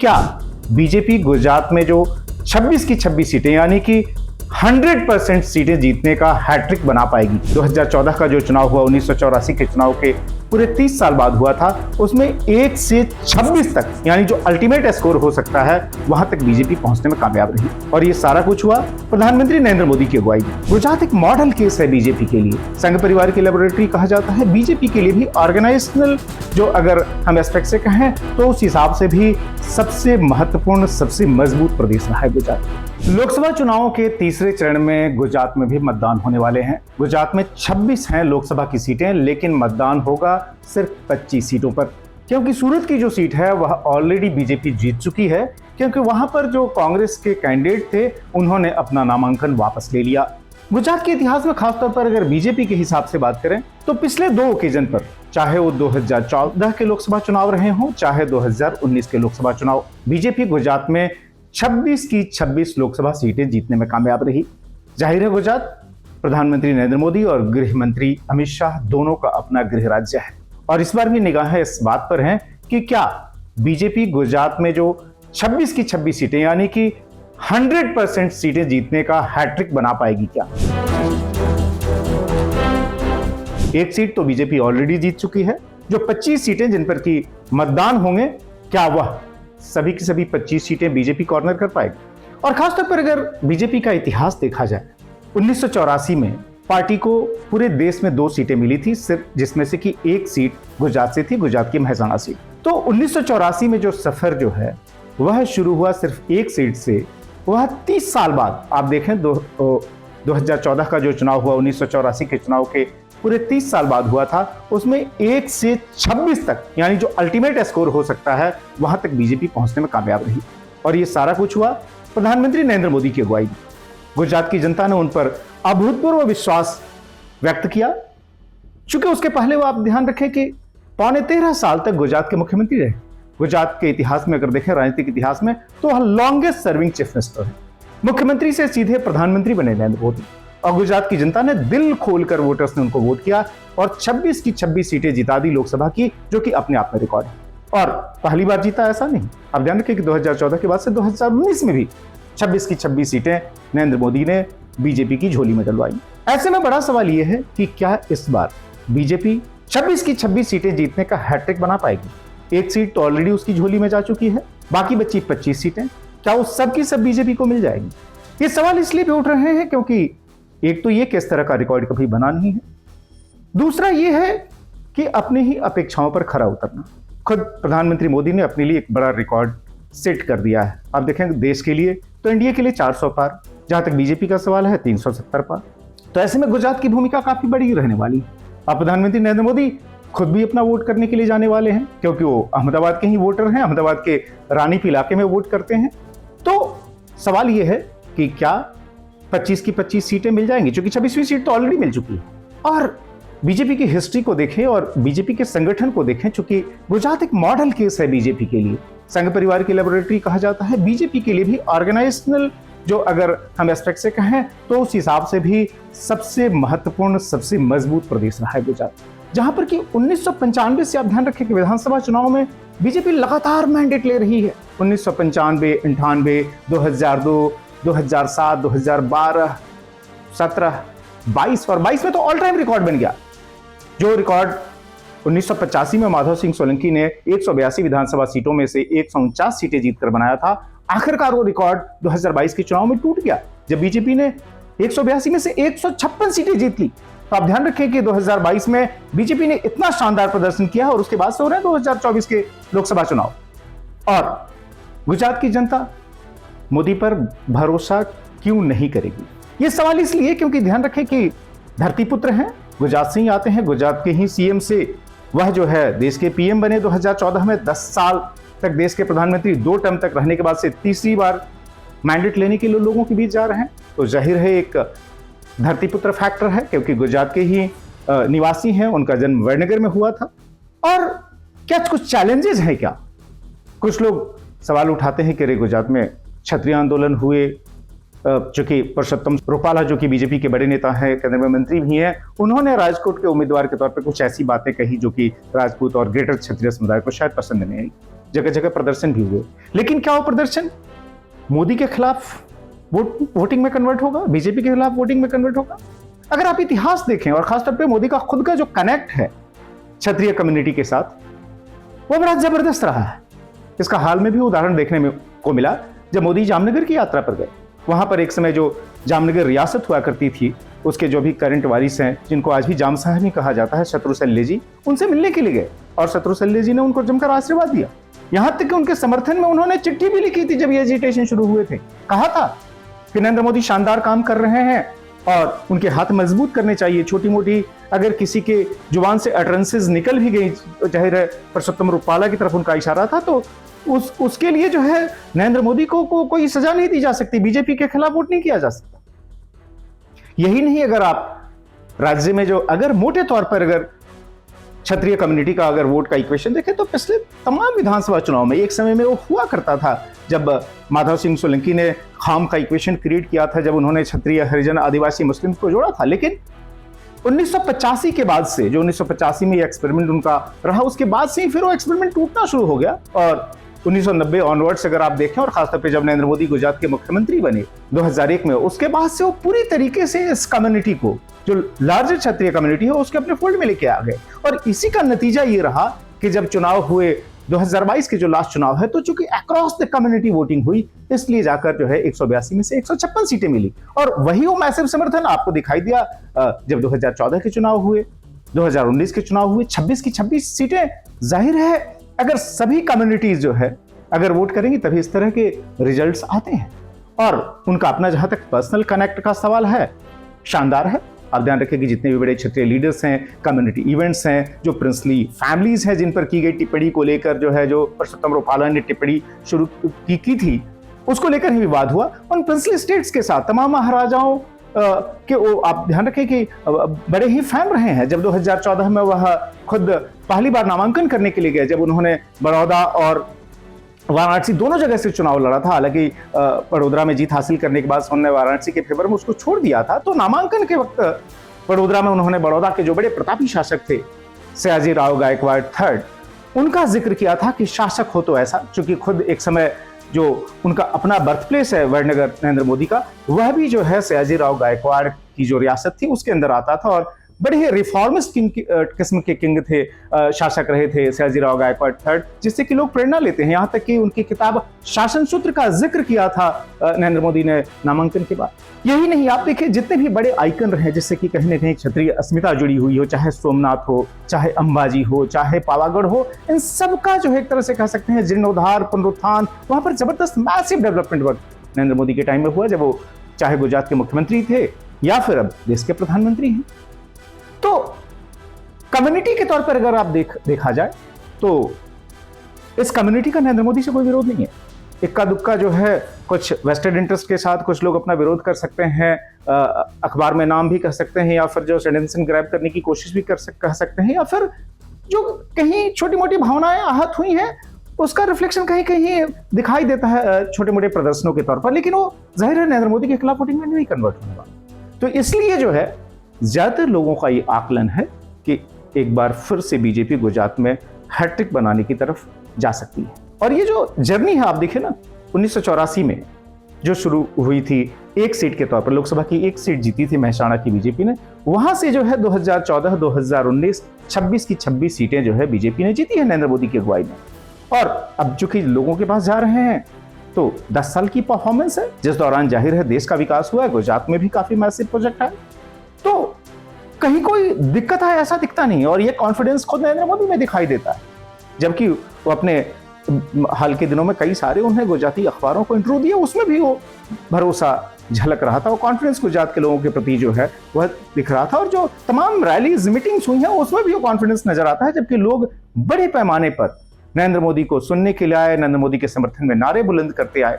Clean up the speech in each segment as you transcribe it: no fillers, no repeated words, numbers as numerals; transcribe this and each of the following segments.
क्या बीजेपी गुजरात में जो 26 की 26 सीटें यानी कि 100% सीटें जीतने का हैट्रिक बना पाएगी? 2014 का जो चुनाव हुआ, 1984 के चुनाव के पूरे 30 साल बाद हुआ था, उसमें 1 से 26 तक यानी जो अल्टीमेट स्कोर हो सकता है वहां तक बीजेपी पहुंचने में कामयाब रही। और ये सारा कुछ हुआ प्रधानमंत्री नरेंद्र मोदी की अगुवाई में। गुजरात एक मॉडल केस है बीजेपी के लिए, संघ परिवार की लेबोरेटरी कहा जाता है। बीजेपी के लिए भी ऑर्गेनाइजेशनल जो अगर हम एस्पेक्ट से कहें तो उस हिसाब से भी सबसे महत्वपूर्ण, सबसे मजबूत प्रदेश रहा है गुजरात। लोकसभा चुनावों के तीसरे चरण में गुजरात में भी मतदान होने वाले हैं। गुजरात में 26 हैं लोकसभा की सीटें, लेकिन मतदान होगा सिर्फ 25 सीटों पर, क्योंकि सूरत की जो सीट है वह ऑलरेडी बीजेपी जीत चुकी है, क्योंकि वहां पर जो कांग्रेस के कैंडिडेट थे उन्होंने अपना नामांकन वापस ले लिया। गुजरात के इतिहास में खासतौर पर अगर बीजेपी के हिसाब से बात करें तो पिछले 2 ओकेजन पर, चाहे वो 2014 के लोकसभा चुनाव रहे हों, चाहे 2019 के लोकसभा चुनाव, बीजेपी गुजरात में 26 की 26 लोकसभा सीटें जीतने में कामयाब रही। जाहिर है गुजरात प्रधानमंत्री नरेंद्र मोदी और गृह मंत्री अमित शाह दोनों का अपना गृह राज्य है, और इस बार भी निगाहें इस बात पर हैं कि क्या बीजेपी गुजरात में जो 26 की 26 सीटें यानी कि 100% सीटें जीतने का हैट्रिक बना पाएगी क्या? एक सीट तो बीजेपी ऑलरेडी जीत चुकी है। जो 25 सीटें जिन पर की मतदान होंगे, क्या वह सभी की सभी 25 सीटें बीजेपी कॉर्नर कर पाएगी? और खासतौर पर अगर बीजेपी का इतिहास देखा जाए, 1984 में पार्टी को पूरे देश में 2 सीटें मिली थी सिर्फ, जिसमें से कि एक सीट गुजरात से थी, गुजरात की महसाना सीट। तो 1984 में जो सफर जो है वह शुरू हुआ सिर्फ एक सीट से, वह 30 साल बाद, आप देखें 2014 का जो चुनाव हुआ, 1984 के चुनाव के पूरे 30 साल बाद हुआ था, उसमें 1 से 26 तक यानी जो अल्टीमेट स्कोर हो सकता है वहां तक बीजेपी पहुंचने में कामयाब रही। और ये सारा कुछ हुआ प्रधानमंत्री नरेंद्र मोदी की अगुवाई में। गुजरात की जनता ने उन पर अभूतपूर्व विश्वास व्यक्त किया, चूंकि उसके पहले वो आप ध्यान रखें कि 13.5 साल तक गुजरात के मुख्यमंत्री रहे। गुजरात के इतिहास में अगर देखें, राजनीतिक इतिहास में, तो वह लॉन्गेस्ट सर्विंग चीफ मिनिस्टर है। मुख्यमंत्री से सीधे प्रधानमंत्री बने नरेंद्र मोदी, और गुजरात की जनता ने दिल खोलकर वोटर्स ने उनको वोट किया और 26 की 26 सीटें जिता दी लोकसभा की, जो कि अपने आप में रिकॉर्ड है। और पहली बार जीता ऐसा नहीं, आप ध्यान रखें कि 2014 के बाद से 2019 में भी 26 की 26 सीटें नरेंद्र मोदी ने बीजेपी की झोली में डलवाई। ऐसे में बड़ा सवाल यह है कि क्या इस बार बीजेपी 26 की 26 सीटें जीतने का हैट्रिक बना पाएगी? एक सीट तो ऑलरेडी उसकी झोली में जा चुकी है, बाकी बची 25 सीटें, क्या वो सब की सब बीजेपी को मिल जाएगी? ये सवाल इसलिए भी उठ रहे हैं क्योंकि एक तो ये किस तरह का रिकॉर्ड कभी बना नहीं है, दूसरा ये है कि अपनी ही अपेक्षाओं पर खरा उतरना। खुद प्रधानमंत्री मोदी ने अपने लिए एक बड़ा रिकॉर्ड सेट कर दिया है। आप देखें देश के लिए तो एनडीए के लिए 400 पार, जहां तक बीजेपी का सवाल है 370 पार। तो ऐसे में गुजरात की भूमिका काफी बड़ी रहने वाली है। अब प्रधानमंत्री नरेंद्र मोदी खुद भी अपना वोट करने के लिए जाने वाले हैं, क्योंकि वो अहमदाबाद के ही वोटर हैं, अहमदाबाद के रानीप इलाके में वोट करते हैं। तो सवाल ये है कि क्या 25 की 25 सीटें मिल जाएंगी, क्योंकि 26वीं सीट तो ऑलरेडी मिल चुकी है। और बीजेपी की हिस्ट्री को देखें और बीजेपी के संगठन को देखें, चूंकि गुजरात एक मॉडल केस है बीजेपी के लिए, संघ परिवार की लेबोरेटरी कहा जाता है। बीजेपी के लिए भी ऑर्गेनाइजेशनल जो अगर हम एस्पेक्ट से कहें तो उस हिसाब से भी सबसे महत्वपूर्ण, सबसे मजबूत प्रदेश रहा है गुजरात, जहां पर कि 1995 से आप ध्यान रखें कि विधानसभा चुनाव में बीजेपी लगातार मैंडेट ले रही है। 1995, 98, 2002, 2007, 2012, 17, 22 और 22 में तो ऑल टाइम रिकॉर्ड बन गया। जो रिकॉर्ड 1985 में माधव सिंह सोलंकी ने 182 विधानसभा सीटों में से 149 सीटें जीतकर बनाया था, आखिरकार वो रिकॉर्ड 2022 के चुनाव में टूट गया, जब बीजेपी ने 182 में से 156 सीटें जीत ली। तो आप ध्यान रखें कि 2022 में बीजेपी ने इतना शानदार प्रदर्शन किया और उसके बाद से हो रहे हैं 2024 के लोकसभा चुनाव। और गुजरात की जनता मोदी पर भरोसा क्यों नहीं करेगी? ये सवाल इसलिए क्योंकि ध्यान रखें कि धरतीपुत्र हैं, गुजरात से ही आते हैं, गुजरात के ही सीएम से वह जो है देश के पीएम बने 2014 में। 10 साल तक देश के प्रधानमंत्री 2 टर्म तक रहने के बाद से तीसरी बार मैंडेट लेने के लिए लोगों के बीच जा रहे हैं। तो जाहिर है एक धरतीपुत्र फैक्टर है, क्योंकि गुजरात के ही निवासी हैं, उनका जन्म वडनगर में हुआ था। और क्या कुछ चैलेंजेस हैं क्या? कुछ लोग सवाल उठाते हैं कि अरे गुजरात में क्षत्रिय आंदोलन हुए, चूंकि पुरुषोत्तम रूपाला जो कि बीजेपी के बड़े नेता हैं, केंद्र में मंत्री भी हैं, उन्होंने राजकोट के उम्मीदवार के तौर पर कुछ ऐसी बातें कही जो कि राजपूत और ग्रेटर क्षत्रिय समुदाय को शायद पसंद नहीं आई। जगह जगह प्रदर्शन भी हुए, लेकिन क्या वो प्रदर्शन मोदी के खिलाफ वोटिंग में कन्वर्ट होगा, बीजेपी के खिलाफ वोटिंग में कन्वर्ट होगा? अगर आप इतिहास देखें और खासतौर पे मोदी का खुद का जो कनेक्ट है क्षत्रिय कम्युनिटी के साथ, वो बड़ा जबरदस्त रहा है। इसका हाल में भी उदाहरण देखने में को मिला जब मोदी जामनगर की यात्रा पर गए। वहां पर एक समय जो जामनगर रियासत हुआ करती थी, उसके जो भी करंट वारिस हैं, जिनको आज भी जाम साहब ही कहा जाता है, शत्रुशल्य जी, उनसे मिलने के लिए गए और शत्रुशल्य जी ने उनको जमकर आशीर्वाद दिया। यहां तक कि उनके समर्थन में उन्होंने चिट्ठी भी लिखी थी जब ये एजिटेशन शुरू हुए थे। कहा था कि नरेंद्र मोदी शानदार काम कर रहे हैं और उनके हाथ मजबूत करने चाहिए। छोटी मोटी अगर किसी के जुबान से अटरेंसेस निकल भी गई, जाहिर है परसोत्तम रूपाला की तरफ उनका इशारा था, तो उसके लिए जो है नरेंद्र मोदी को कोई सजा नहीं दी जा सकती, बीजेपी के खिलाफ वोट नहीं किया जा सकता। यही नहीं, अगर आप राज्य में जो अगर मोटे तौर पर अगर क्षत्रिय कम्युनिटी का अगर वोट का इक्वेशन देखें तो पिछले तमाम विधानसभा चुनाव में एक समय में वो हुआ करता था जब माधव सिंह सोलंकी ने खाम का इक्वेशन क्रिएट किया था, जब उन्होंने क्षत्रिय, हरिजन, आदिवासी, मुस्लिम को जोड़ा था। लेकिन 1985 के बाद से, जो 1985 में ये एक्सपेरिमेंट उनका रहा, उसके बाद से ही फिर वो एक्सपेरिमेंट टूटना शुरू हो गया और 1990 ऑनवर्ड्स अगर आप देखें, और खासतौर पे जब नरेंद्र मोदी गुजरात के मुख्यमंत्री बने 2001 में, उसके बाद से वो पूरी तरीके से इस कम्युनिटी को, जो लार्जर क्षत्रिय कम्युनिटी है, उसके अपने फोल्ड में लेके आ गए। और इसी का नतीजा ये रहा कि जब चुनाव हुए 2022 के जो लास्ट चुनाव है, तो चूंकि अक्रॉस द कम्युनिटी वोटिंग हुई, इसलिए जाकर जो है 182 में से 156 सीटें मिली। और वही वो मैसिव समर्थन आपको दिखाई दिया जब 2014 के चुनाव हुए, 2019 के चुनाव हुए, 26 की 26 सीटें। जाहिर है अगर सभी कम्युनिटीज जो है अगर वोट करेंगी तभी इस तरह के रिजल्ट्स आते हैं। और उनका अपना जहां तक पर्सनल कनेक्ट का सवाल है, शानदार है। आप ध्यान रखें कि जितने भी बड़े क्षत्रिय लीडर्स हैं, कम्युनिटी इवेंट्स हैं, जो प्रिंसली फैमिलीज हैं जिन पर की गई टिप्पणी को लेकर जो है, जो परसोत्तम रूपाला ने टिप्पणी शुरू की थी, उसको लेकर ही विवाद हुआ। उन प्रिंसली स्टेट्स के साथ तमाम महाराजाओं के वो आप ध्यान रखें कि बड़े ही फैन रहे हैं। जब 2014 में वह खुद पहली बार नामांकन करने के लिए गए, जब उन्होंने बड़ौदा और वाराणसी दोनों जगह से चुनाव लड़ा था, हालांकि बड़ोदरा में जीत हासिल करने के बाद उन्होंने वाराणसी के फेवर में उसको छोड़ दिया था, तो नामांकन के वक्त बड़ोदरा में उन्होंने बड़ौदा के जो बड़े प्रतापी शासक थे सयाजी राव गायकवाड़ थर्ड, उनका जिक्र किया था कि शासक हो तो ऐसा, क्योंकि खुद एक समय जो उनका अपना बर्थ प्लेस है वडनगर नरेंद्र मोदी का, वह भी जो है सयाजी राव गायकवाड़ की जो रियासत थी उसके अंदर आता था और बड़े ही रिफॉर्मिस्ट किस्म के किंग थे, शासक रहे थे सयाजी राव गायकवाड़ थर्ड, जिससे कि लोग प्रेरणा लेते हैं। यहाँ तक कि उनकी किताब शासन सूत्र का जिक्र किया था नरेंद्र मोदी ने नामांकन के बाद। यही नहीं, आप देखिए जितने भी बड़े आइकन रहे जिससे कि कहीं ना कहीं क्षत्रिय अस्मिता जुड़ी हुई हो, चाहे सोमनाथ हो, चाहे अंबाजी हो, चाहे पावागढ़ हो, इन सब का जो है एक तरह से कह सकते हैं जीर्णोद्धार, पुनरुत्थान, वहां पर जबरदस्त massive development work Narendra Modi के टाइम में हुआ, जब वो चाहे गुजरात के मुख्यमंत्री थे या फिर अब देश के प्रधानमंत्री हैं। तो कम्युनिटी के तौर पर अगर आप देखा जाए तो इस कम्युनिटी का नरेंद्र मोदी से कोई विरोध नहीं है। इक्का दुक्का जो है कुछ वेस्टेड इंटरेस्ट के साथ कुछ लोग अपना विरोध कर सकते हैं, अखबार में नाम भी कह सकते हैं, या फिर जो अटेंशन ग्रैब करने की कोशिश भी कह सकते हैं, या फिर जो कहीं छोटी मोटी भावनाएं आहत हुई हैं उसका रिफ्लेक्शन कहीं कहीं दिखाई देता है छोटे मोटे प्रदर्शनों के तौर पर, लेकिन वो जाहिर है नरेंद्र मोदी के खिलाफ वोटिंग में नहीं कन्वर्ट होगा। तो इसलिए जो है ज्यादातर लोगों का ये आकलन है कि एक बार फिर से बीजेपी गुजरात में हैट्रिक बनाने की तरफ जा सकती है। और ये जो जर्नी है आप देखिए ना, 1984 में जो शुरू हुई थी एक सीट के तौर पर, लोकसभा की एक सीट जीती थी महसाणा की बीजेपी ने, वहां से जो है 2014, 2019, 26 की 26 सीटें जो है बीजेपी ने जीती है नरेंद्र मोदी की अगुवाई में। और अब चूंकि लोगों के पास जा रहे हैं तो 10 साल की परफॉर्मेंस है, जिस दौरान जाहिर है देश का विकास हुआ है, गुजरात में भी काफी मैसिव प्रोजेक्ट है, तो कहीं कोई दिक्कत है ऐसा दिखता नहीं। और ये कॉन्फिडेंस खुद नरेंद्र मोदी में दिखाई देता है, जबकि वो अपने हाल के दिनों में कई सारे उन्हें गुजराती अखबारों को इंटरव्यू दिया, उसमें भी वो भरोसा झलक रहा था, वो कॉन्फिडेंस गुजरात के लोगों के प्रति जो है वह दिख रहा था। और जो तमाम रैलीज मीटिंग्स हुई हैं उसमें भी वो कॉन्फिडेंस नजर आता है, जबकि लोग बड़े पैमाने पर नरेंद्र मोदी को सुनने के लिए आए, नरेंद्र मोदी के समर्थन में नारे बुलंद करते आए।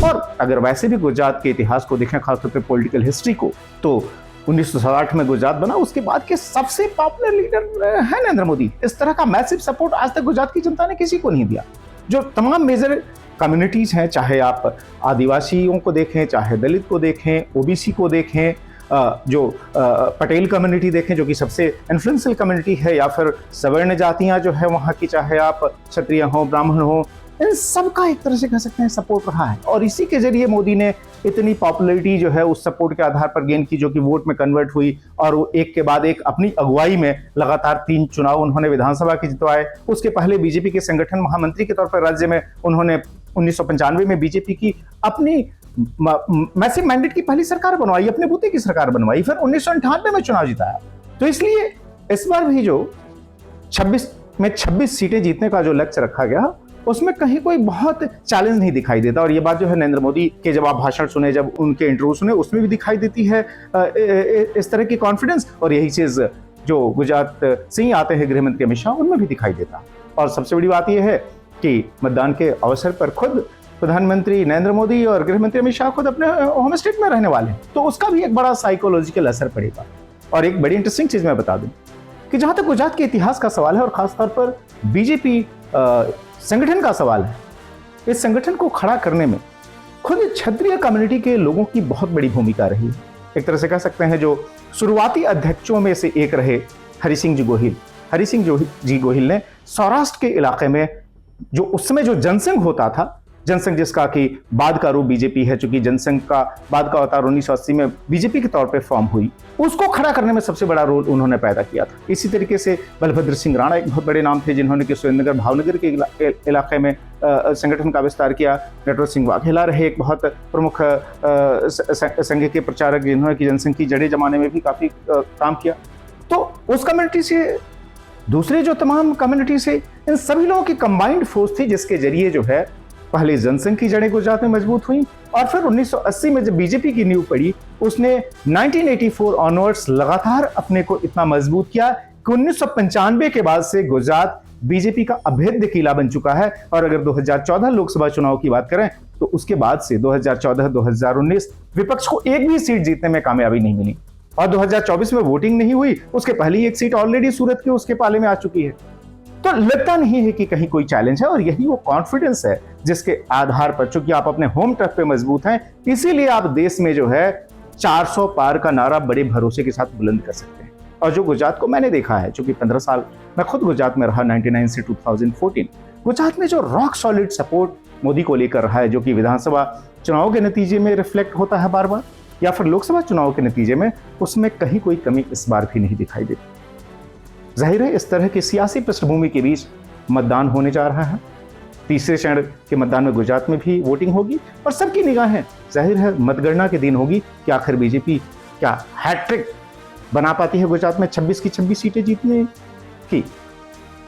और अगर वैसे भी गुजरात के इतिहास को देखें, खासतौर पे पॉलिटिकल हिस्ट्री को, तो 1960 में गुजरात बना, उसके बाद के सबसे पॉपुलर लीडर है नरेंद्र मोदी। इस तरह का मैसिव सपोर्ट आज तक गुजरात की जनता ने किसी को नहीं दिया। जो तमाम मेजर कम्युनिटीज हैं, चाहे आप आदिवासियों को देखें, चाहे दलित को देखें, ओबीसी को देखें, जो पटेल कम्युनिटी देखें जो कि सबसे इन्फ्लुएंशियल कम्युनिटी है, या फिर सवर्ण जातियां जो है वहाँ की, चाहे आप क्षत्रिय हो ब्राह्मण हो, इन सबका एक तरह से कह सकते हैं सपोर्ट रहा है। और इसी के जरिए मोदी ने इतनी पॉपुलैरिटी जो है उस सपोर्ट के आधार पर गेन की, जो कि वोट में कन्वर्ट हुई, और वो एक के बाद एक अपनी अगुवाई में लगातार 3 चुनाव उन्होंने विधानसभा के जितवाए। उसके पहले बीजेपी के संगठन महामंत्री के तौर पर राज्य में उन्होंने 1995 में बीजेपी की अपनी मैसिव मैंडेट की पहली सरकार बनवाई, अपने बूते की सरकार बनवाई, फिर 1998 में चुनाव जिताया। तो इसलिए इस बार भी जो 26 सीटें जीतने का जो लक्ष्य रखा गया, उसमें कहीं कोई बहुत चैलेंज नहीं दिखाई देता। और ये बात जो है नरेंद्र मोदी के जब आप भाषण सुने, जब उनके इंटरव्यू सुने, उसमें भी दिखाई देती है इस तरह की कॉन्फिडेंस। और यही चीज जो गुजरात से ही आते हैं गृह मंत्री अमित शाह, उनमें भी दिखाई देता। और सबसे बड़ी बात यह है कि मतदान के अवसर पर खुद प्रधानमंत्री नरेंद्र मोदी और गृह मंत्री अमित शाह खुद अपने होम स्टेट में रहने वाले हैं, तो उसका भी एक बड़ा साइकोलॉजिकल असर पड़ेगा। और एक बड़ी इंटरेस्टिंग चीज मैं बता दूं कि जहां तक गुजरात के इतिहास का सवाल है, और खासतौर पर बीजेपी संगठन का सवाल है, इस संगठन को खड़ा करने में खुद क्षत्रिय कम्युनिटी के लोगों की बहुत बड़ी भूमिका रही है। एक तरह से कह सकते हैं जो शुरुआती अध्यक्षों में से एक रहे हरि सिंह जी गोहिल ने सौराष्ट्र के इलाके में जो उस समय जो जनसंघ होता था, जनसंघ जिसका कि बाद का रूप बीजेपी है, चूंकि जनसंघ का बाद का अवतार 1980 में बीजेपी के तौर पे फॉर्म हुई, उसको खड़ा करने में सबसे बड़ा रोल उन्होंने पैदा किया था। इसी तरीके से बलभद्र सिंह राणा एक बहुत बड़े नाम थे, जिन्होंने कि सुरेंद्रनगर भावनगर के इलाके में संगठन का विस्तार किया। नटवर सिंह वाघेला रहे एक बहुत प्रमुख संघ के प्रचारक, जिन्होंने कि जनसंघ की जड़ें जमाने में भी काफी काम किया। तो उस कम्युनिटी से दूसरे जो तमाम कम्युनिटी से, इन सभी लोगों की कंबाइंड फोर्स थी, जिसके जरिए जो है पहले जनसंघ की जड़ें गुजरात में मजबूत हुई, और फिर 1980 में जब बीजेपी की नींव पड़ी, उसने 1984 ऑनवर्ड्स लगातार अपने को इतना मजबूत किया कि 1995 के बाद से गुजरात बीजेपी का अभेद्य किला बन चुका है। और अगर 2014 लोकसभा चुनाव की बात करें, तो उसके बाद से 2014-2019 विपक्ष को एक भी सीट जीतने में कामयाबी नहीं मिली, और 2024 में वोटिंग नहीं हुई, उसके पहले ही एक सीट ऑलरेडी सूरत के उसके पाले में आ चुकी है। तो लगता नहीं है कि कहीं कोई चैलेंज है, और यही वो कॉन्फिडेंस है जिसके आधार पर, चूंकि आप अपने होम टर्फ पे मजबूत हैं, इसीलिए आप देश में जो है 400 पार का नारा बड़े भरोसे के साथ बुलंद कर सकते हैं। और जो गुजरात को मैंने देखा है, चूंकि 15 साल मैं खुद गुजरात में रहा, 99 से 2014, गुजरात में जो रॉक सॉलिड सपोर्ट मोदी को लेकर रहा है, जो कि विधानसभा चुनाव के नतीजे में रिफ्लेक्ट होता है बार बार, या फिर लोकसभा चुनाव के नतीजे में, उसमें कहीं कोई कमी इस बार भी नहीं दिखाई देती। जाहिर है इस तरह की सियासी पृष्ठभूमि के बीच मतदान होने जा रहा है। तीसरे चरण के मतदान में गुजरात में भी वोटिंग होगी, और सबकी निगाहें जाहिर है मतगणना के दिन होगी कि आखिर बीजेपी क्या हैट्रिक बना पाती है गुजरात में 26 की 26 सीटें जीतने की।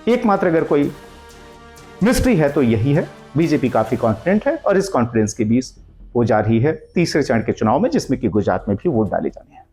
एकमात्र अगर कोई मिस्ट्री है तो यही है, बीजेपी काफी कॉन्फिडेंट है, और इस कॉन्फिडेंस के बीच वो जा रही है तीसरे चरण के चुनाव में, जिसमें कि गुजरात में भी वोट डाले जाने हैं।